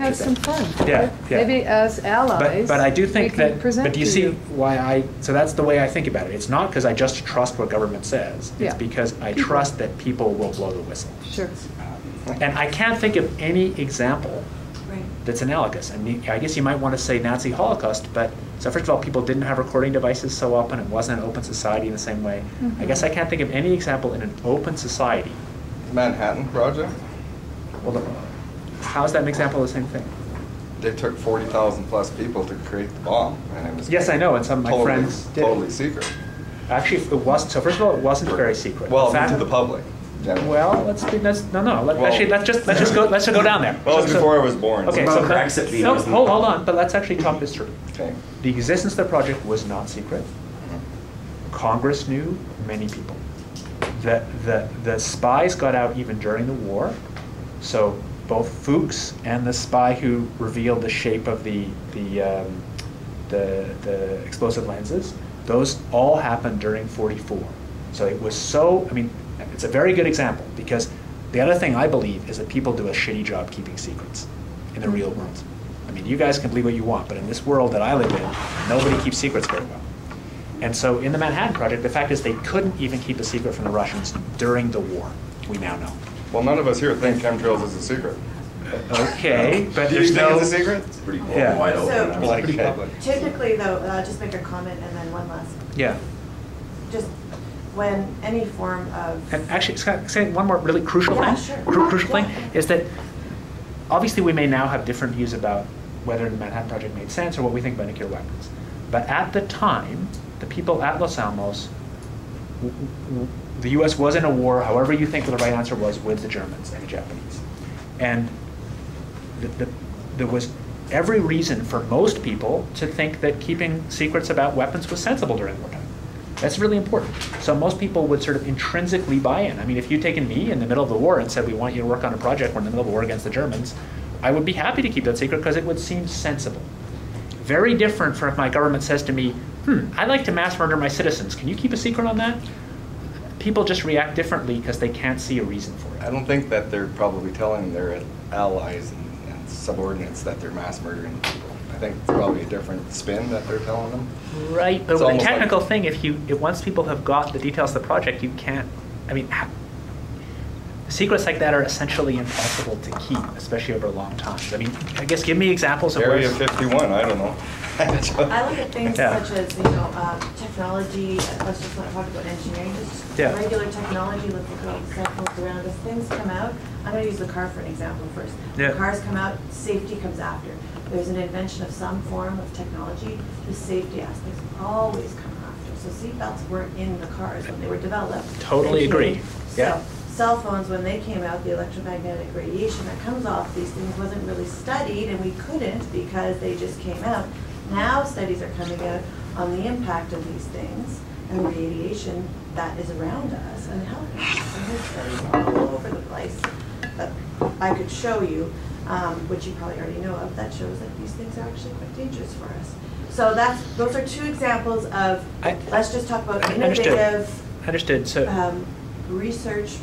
have some fun. Yeah, yeah. Maybe as allies. But I do think that. But do you see you. why so that's the way I think about it. It's not because I just trust what government says. It's Yeah. because I trust that people will blow the whistle. Sure. And I can't think of any example that's analogous. I mean, I guess you might want to say Nazi Holocaust, but so first of all, people didn't have recording devices so often. It wasn't an open society in the same way. I guess I can't think of any example in an open society. Manhattan Project? Well, how is that an example of the same thing? They took 40,000 plus people to create the bomb, and it was Yes, I know, and some of my friends did. Totally secret. Actually, it wasn't. So first of all, it wasn't very secret. Well, In fact, to the public. Generally. Well, let's just go down there. Well, it was before I was born. Okay, About so Brexit being hold on, but let's actually talk this through. Okay. The existence of the project was not secret. Congress knew, many people. The spies got out even during the war. So both Fuchs and the spy who revealed the shape of the explosive lenses, those all happened during '44. So it was so, I mean, it's a very good example because the other thing I believe is that people do a shitty job keeping secrets in the real world. I mean, you guys can believe what you want, but in this world that I live in, nobody keeps secrets very well. And so in the Manhattan Project, the fact is they couldn't even keep a secret from the Russians during the war, we now know. Well, none of us here think chemtrails is a secret. Okay, but Do you there's think no... it's a secret? It's pretty Yeah. wide open. So- Like, Pretty public. Typically, though, just make a comment and then one last. Yeah. Just when any form of. And actually, say one more really crucial Yeah, thing. sure. Crucial Yeah. thing is that obviously we may now have different views about whether the Manhattan Project made sense or what we think about nuclear weapons. But at the time, the people at Los Alamos, the U.S. was in a war, however you think the right answer was, with the Germans and the Japanese. And there was every reason for most people to think that keeping secrets about weapons was sensible during wartime. That's really important. So most people would sort of intrinsically buy in. I mean, if you'd taken me in the middle of the war and said, we want you to work on a project, we're in the middle of a war against the Germans, I would be happy to keep that secret because it would seem sensible. Very different from if my government says to me, I'd like to mass murder my citizens. Can you keep a secret on that? People just react differently because they can't see a reason for it. I don't think that they're probably telling their allies and subordinates that they're mass murdering people. I think it's probably a different spin that they're telling them. Right, but It's with a almost technical like- thing, if once people have got the details of the project, you can't, I mean, secrets like that are essentially impossible to keep, especially over long times. I mean, I guess give me examples of Area where... 51, I don't know. I look at things Yeah. such as, technology, let's just not talk about engineering, just Yeah. regular technology, look at all the cell phones around us, things come out. I'm gonna use the car for an example first. Yeah. Cars come out, safety comes after. There's an invention of some form of technology, the safety aspects always come after. So seatbelts weren't in the cars when they were developed. Totally They agree. came- Yeah. So, cell phones, when they came out, the electromagnetic radiation that comes off these things wasn't really studied, and we couldn't because they just came out. Now studies are coming out on the impact of these things and the radiation that is around us and health. And there's studies all over the place that I could show you, which you probably already know of, that shows that these things are actually quite dangerous for us. So those are two examples of, let's just talk about innovative Understood. So, research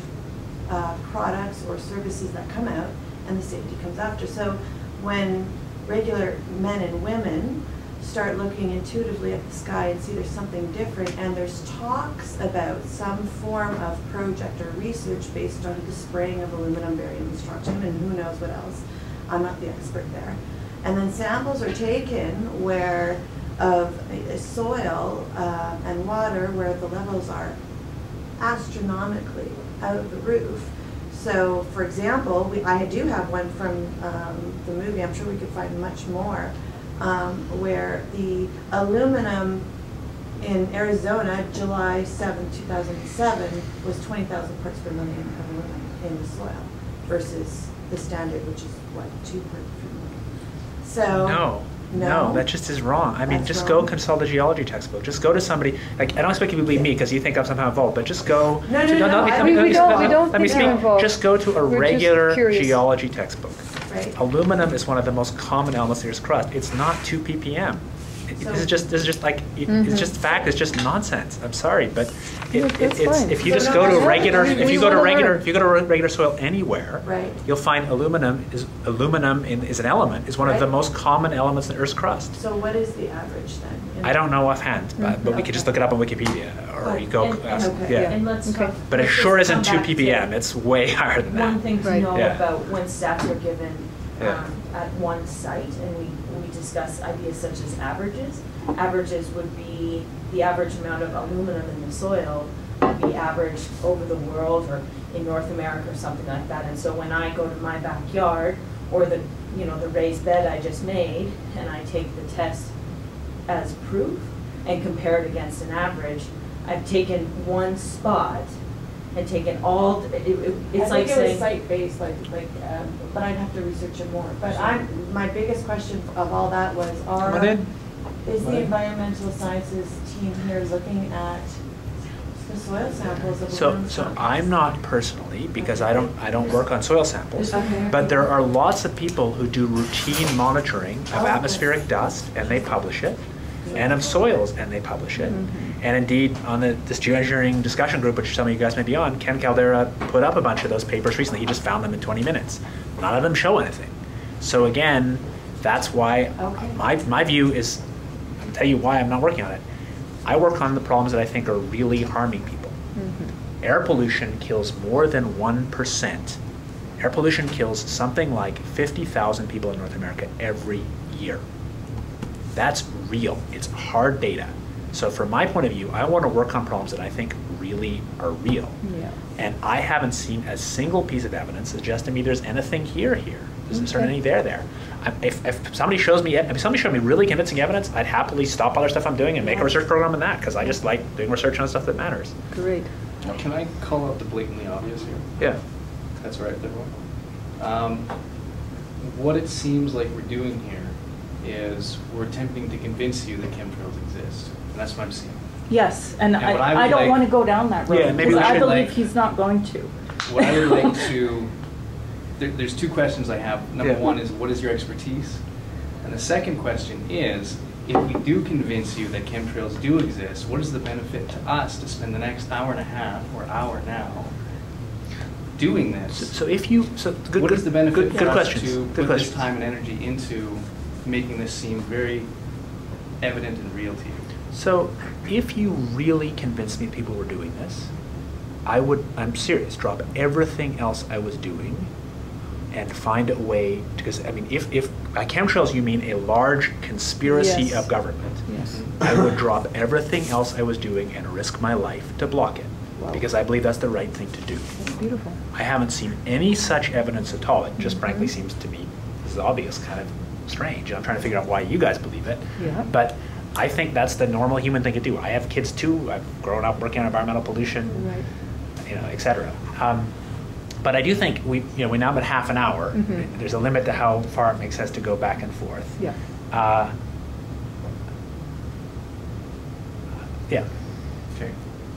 products or services that come out and the safety comes after. So when regular men and women start looking intuitively at the sky and see there's something different, and there's talks about some form of project or research based on the spraying of aluminum, barium, destruction, and who knows what else. I'm not the expert there. And then samples are taken where of soil and water where the levels are astronomically out of the roof. So, for example, I do have one from the movie, I'm sure we could find much more, where the aluminum in Arizona, July 7, 2007, was 20,000 parts per million of aluminum in the soil versus the standard, which is, what, 2 parts per million. So, no, that just is wrong. I mean, That's just wrong. go consult a geology textbook. Just go to somebody, like, I don't expect you to believe me because you think I'm somehow involved, but just go. No, to, no, let we me- don't let me think you're speak. involved. Just go to a We're just regular curious. geology textbook. right? Aluminum is one of the most common elements in Earth's crust. It's not 2 ppm. This is just like it's just fact. It's just nonsense. I'm sorry, but That's it's fine. if you So just no, go to that's right. regular I mean, if we you go to wanna regular learn. if you go to regular soil anywhere, Right. you'll find aluminum is an element. Is one of the Right. most common elements in Earth's crust. So what is the average then? I don't know offhand, but we could just look it up on Wikipedia, or you go ask. okay, Yeah. And let's Okay. talk. But it let's sure just isn't come 2 back to ppm. It's way higher than One that. thing to Right. know Yeah. about when stats are given Yeah. at one site, and we discuss ideas such as averages. Averages would be the average amount of aluminum in the soil would be averaged over the world or in North America or something like that. And so when I go to my backyard or the raised bed I just made, and I take the test as proof and compare it against an average, I've taken one spot and taken all, it's like I think it was saying. site-based, but I'd have to research it more. But my biggest question of all that was, is the environmental sciences team here looking at the soil samples of aluminum So samples? I'm not personally, because I don't work on soil samples, Okay. but there are lots of people who do routine monitoring of Okay. atmospheric dust, and they publish it, and of soils, and they publish it. And indeed, on this geoengineering discussion group, which some of you guys may be on, Ken Caldera put up a bunch of those papers recently. He just found them in 20 minutes. None of them show anything. So again, that's why Okay. my view is, I'll tell you why I'm not working on it. I work on the problems that I think are really harming people. Air pollution kills more than 1%. Air pollution kills something like 50,000 people in North America every year. That's real. It's hard data. So from my point of view, I want to work on problems that I think really are real. Yeah. And I haven't seen a single piece of evidence suggesting to me there's anything here. There's certainly any there. If somebody showed me really convincing evidence, I'd happily stop other stuff I'm doing and make a research program in that, because I just like doing research on stuff that matters. Great. Can I call out the blatantly obvious here? Yeah. That's right, everyone. What it seems like we're doing here is we're attempting to convince you that chemtrails exist. And that's what I'm seeing. Yes, and And what I I would don't like- want to go down that road. Yeah, maybe because we I should, believe like- he's not going to. What I would like to, there's 2 questions I have. Number Yeah. 1 is, what is your expertise? And the second question is, if we do convince you that chemtrails do exist, what is the benefit to us to spend the next hour and a half or hour now doing this? So if you, good, What is the benefit good, for good us questions. to Good put questions. this time and energy into making this seem very evident and real to you? So if you really convinced me people were doing this, I'm serious, drop everything else I was doing and find a way, because I mean, if by chemtrails you mean a large conspiracy Yes. of government, Yes. I would drop everything else I was doing and risk my life to block it, Wow. because I believe that's the right thing to do. That's beautiful. I haven't seen any such evidence at all. It just frankly Mm-hmm. seems to me, this is obvious, kind of strange. I'm trying to figure out why you guys believe it. Yeah. But I think that's the normal human thing to do. I have kids too. I've grown up working on environmental pollution, Right. et cetera. But I do think we now have half an hour. Mhm. There's a limit to how far it makes sense to go back and forth. Yeah. Yeah. Okay.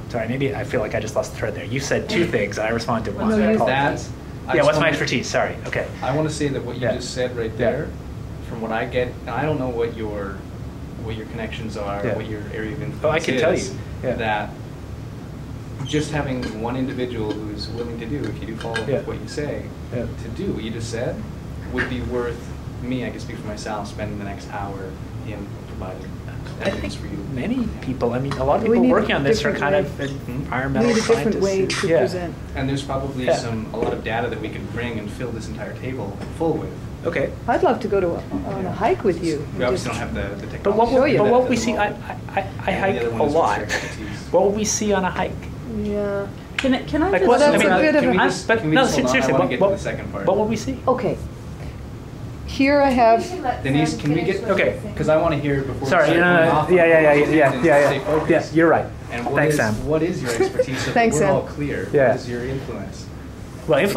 Sorry, maybe I feel like I just lost the thread there. You said 2 things, and I responded to one. No, I you- apologize. I Yeah, just what's my wanna- expertise? Sorry. Okay. I want to say that what you Yeah. just said right Yeah. there, from what I get, and I don't know what your connections are, Yeah. what your area of influence Oh, I can tell is, you. Yeah. that just having one individual who's willing to do, if you do follow Yeah. what you say, Yeah. to do what you just said, would be worth me, I can speak for myself, spending the next hour in providing I evidence think for you. many people, a lot of We people need a working on this are different kind way. of We environmental need a scientists. different way to Yeah. present. And there's probably Yeah. a lot of data that we could bring and fill this entire table full with. Okay. I'd love to go on a hike with you. We and obviously just- don't have the technology. But what, Show you but that what at we the see, I moment. hike And the other a one is lot. research expertise. What will we see on a hike? Yeah. Can I Like just? what- Well, that's I mean, a bit of Can we a- just- But can we no, just hold on? seriously, I want what- to get to what- the second part. What will we see? Okay. Here I have, Denise, can we get, Okay. because I want to hear before. we Sorry, start no, going no, off on yeah, and stay focused. yeah, you're right. And Thanks, Sam. what is your expertise so that Thanks, we're Sam. all clear? Yeah. What is your influence? Well,